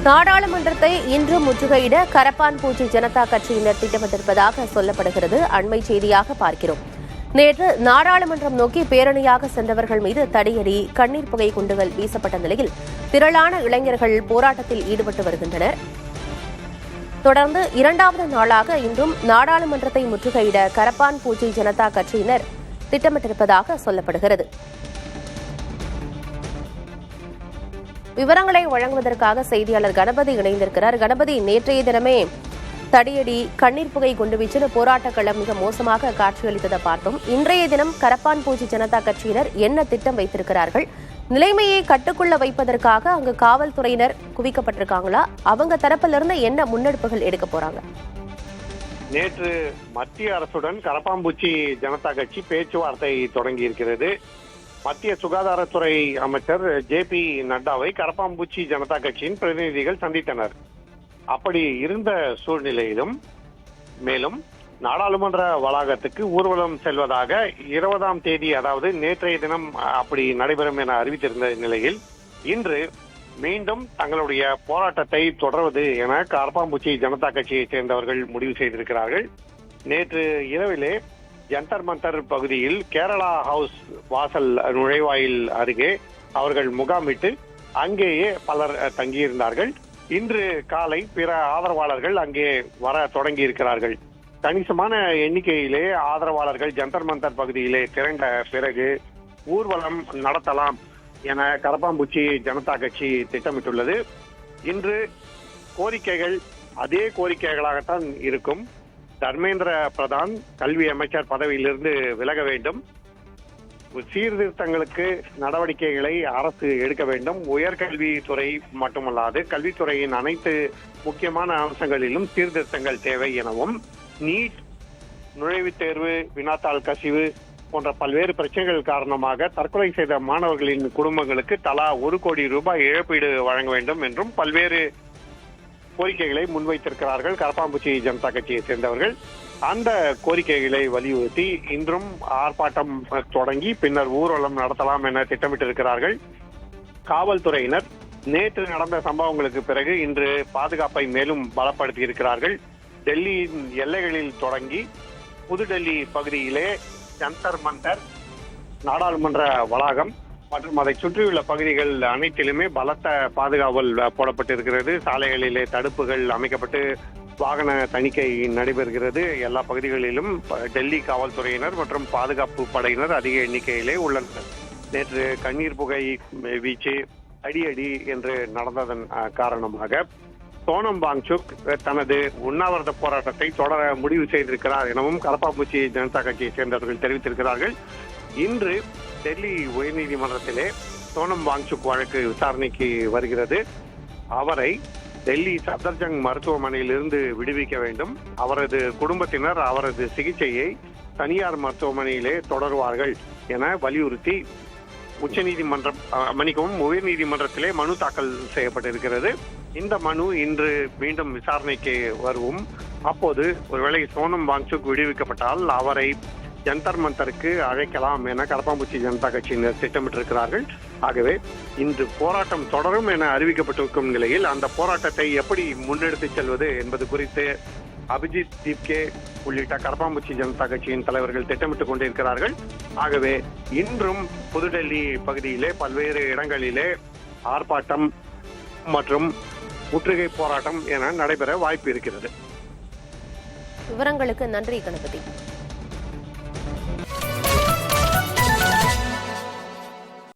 நாடாளுமன்றத்தை இன்று முற்றுகையிட கரப்பான்பூச்சி ஜனதா கட்சியினர் திட்டமிட்டிருப்பதாக சொல்லப்படுகிறது. அண்மை செய்தியாக பார்க்கிறோம். நேற்று நாடாளுமன்றம் நோக்கி பேரணியாக சென்றவர்கள் மீது தடியடி, கண்ணீர் புகை குண்டுகள் வீசப்பட்ட நிலையில் திரளான இளைஞர்கள் போராட்டத்தில் ஈடுபட்டு வருகின்றனர். தொடர்ந்து இரண்டாவது நாளாக இன்றும் நாடாளுமன்றத்தை முற்றுகையிட கரப்பான்பூச்சி ஜனதா கட்சியினர் திட்டமிட்டிருப்பதாக சொல்லப்படுகிறது. விவரங்களை வழங்குவதற்காக செய்தியாளர் கணபதி இணைந்திருக்கிறார். கணபதி, நேற்றைய தினமே தடியடி, கண்ணீர் புகை குண்டுவீச்சு போராட்ட களம் மிக மோசமாக காட்சியளித்ததை பார்த்தோம். இன்றைய தினம் கரப்பான்பூச்சி ஜனதா கட்சியினர் என்ன திட்டம் வைத்திருக்கிறார்கள்? நிலைமையை கட்டுக்குள்ள வைப்பதற்காக அங்கு காவல்துறையினர் குவிக்கப்பட்டிருக்காங்களா? அவங்க தரப்பிலிருந்து என்ன முன்னெடுப்புகள் எடுக்க போறாங்க? நேற்று மத்திய அரசுடன் கரப்பான்பூச்சி ஜனதா கட்சி பேச்சுவார்த்தை தொடங்கி இருக்கிறது. மத்திய சுகாதாரத்துறை அமைச்சர் JP நட்டாவை கரப்பான்பூச்சி ஜனதா கட்சியின் பிரதிநிதிகள் சந்தித்தனர். அப்படி இருந்த சூழ்நிலையிலும் மேலும் நாடாளுமன்ற வளாகத்துக்கு ஊர்வலம் செல்வதாக 20ஆம் தேதி, அதாவது நேற்றைய தினம் அப்படி நடைபெறும் என அறிவித்திருந்த நிலையில் இன்று மீண்டும் தங்களுடைய போராட்டத்தை தொடர்வது என கரப்பான்பூச்சி ஜனதா கட்சியைச் சேர்ந்தவர்கள் முடிவு செய்திருக்கிறார்கள். நேற்று இரவிலே ஜந்தர் மந்தர் பகுதியில் கேரளா ஹவுஸ் வாசல் நுழைவாயில் அருகே அவர்கள் முகாமிட்டு அங்கேயே பலர் தங்கியிருந்தார்கள். இன்று காலை பிற ஆதரவாளர்கள் அங்கே வர தொடங்கி இருக்கிறார்கள். கணிசமான எண்ணிக்கையிலே ஆதரவாளர்கள் ஜந்தர் மந்தர் பகுதியிலே திரண்ட பிறகு ஊர்வலம் நடத்தலாம் என கரப்பான்பூச்சி ஜனதா கட்சி திட்டமிட்டுள்ளது. இன்று கோரிக்கைகள் அதே கோரிக்கைகளாகத்தான் இருக்கும். தர்மேந்திர பிரதான் கல்வி அமைச்சர் பதவியிலிருந்து விலக வேண்டும், சீர்திருத்தங்களுக்கு நடவடிக்கைகளை அரசு எடுக்க வேண்டும், உயர்கல்வித்துறை மட்டுமல்லாது கல்வித்துறையின் அனைத்து முக்கியமான அம்சங்களிலும் சீர்திருத்தங்கள் தேவை எனவும், நீட், நுழைவுத் தேர்வு, வினாத்தாள் கசிவு போன்ற பல்வேறு பிரச்சனைகள் காரணமாக தற்கொலை செய்த மாணவர்களின் குடும்பங்களுக்கு தலா 1 கோடி ரூபாய் இழப்பீடு வழங்க வேண்டும் என்றும் பல்வேறு கோரிக்கைகளை முன்வைத்திருக்கிறார்கள் கரப்பான்பூச்சி ஜனதா கட்சியை சேர்ந்தவர்கள். அந்த கோரிக்கைகளை வலியுறுத்தி இன்றும் ஆர்ப்பாட்டம் தொடங்கி பின்னர் ஊர்வலம் நடத்தலாம் என திட்டமிட்டிருக்கிறார்கள். காவல்துறையினர் நேற்று நடந்த சம்பவங்களுக்கு பிறகு இன்று பாதுகாப்பை மேலும் பலப்படுத்தி இருக்கிறார்கள். டெல்லியின் எல்லைகளில் தொடங்கி புதுடெல்லி பகுதியிலே ஜந்தர் மந்தர், நாடாளுமன்ற வளாகம் மற்றும் அதை சுற்றியுள்ள பகுதிகள் அனைத்திலுமே பலத்த பாதுகாவல் போடப்பட்டிருக்கிறது. சாலைகளிலே தடுப்புகள் அமைக்கப்பட்டு வாகன தணிக்கை நடைபெறுகிறது. எல்லா பகுதிகளிலும் டெல்லி காவல்துறையினர் மற்றும் பாதுகாப்பு படையினர் அதிக எண்ணிக்கையிலே உள்ளனர். நேற்று கண்ணீர் புகை வீச்சு, அடியடி என்று நடந்ததன் காரணமாக சோனம் வாங்சுக் தனது உண்ணாவிரத போராட்டத்தை தொடர முடிவு செய்திருக்கிறார் எனவும் கரப்பான்பூச்சி ஜனதா கட்சியை சேர்ந்தவர்கள் தெரிவித்திருக்கிறார்கள். இன்று டெல்லி உயர்நீதிமன்றத்திலே சோனம் வாங்சுக் வழக்கு விசாரணைக்கு வருகிறது. அவரை டெல்லி சப்தர்ஜங் மருத்துவமனையிலிருந்து விடுவிக்க வேண்டும். அவரது குடும்பத்தினர் அவரது சிகிச்சையை தனியார் மருத்துவமனையிலே தொடருவார்கள் என வலியுறுத்தி உயர்நீதிமன்றத்திலே மனு தாக்கல் செய்யப்பட்டிருக்கிறது. இந்த மனு இன்று மீண்டும் விசாரணைக்கு வருவோம். அப்போது ஒருவேளை சோனம் வாங்சுக் விடுவிக்கப்பட்டால் அவரை ஜந்தர் மந்தருக்கு அழைக்கலாம் என கரப்பான்பூச்சி ஜனதா கட்சியினர் திட்டமிட்டிருக்கிறார்கள். ஆகவே இன்று போராட்டம் தொடரும் என அறிவிக்கப்பட்டிருக்கும் நிலையில் அந்த போராட்டத்தை எப்படி முன்னெடுத்துச் செல்வது என்பது குறித்து அபிஜித் தீப்கே உள்ளிட்ட கரப்பான்பூச்சி ஜனதா கட்சியின் தலைவர்கள் திட்டமிட்டுக் கொண்டிருக்கிறார்கள். ஆகவே இன்றும் புதுடெல்லி பகுதியிலே பல்வேறு இடங்களிலே ஆர்ப்பாட்டம் மற்றும் முற்றுகை போராட்டம் என நடைபெற வாய்ப்பு இருக்கிறது. விவரங்களுக்கு நன்றி கணபதி.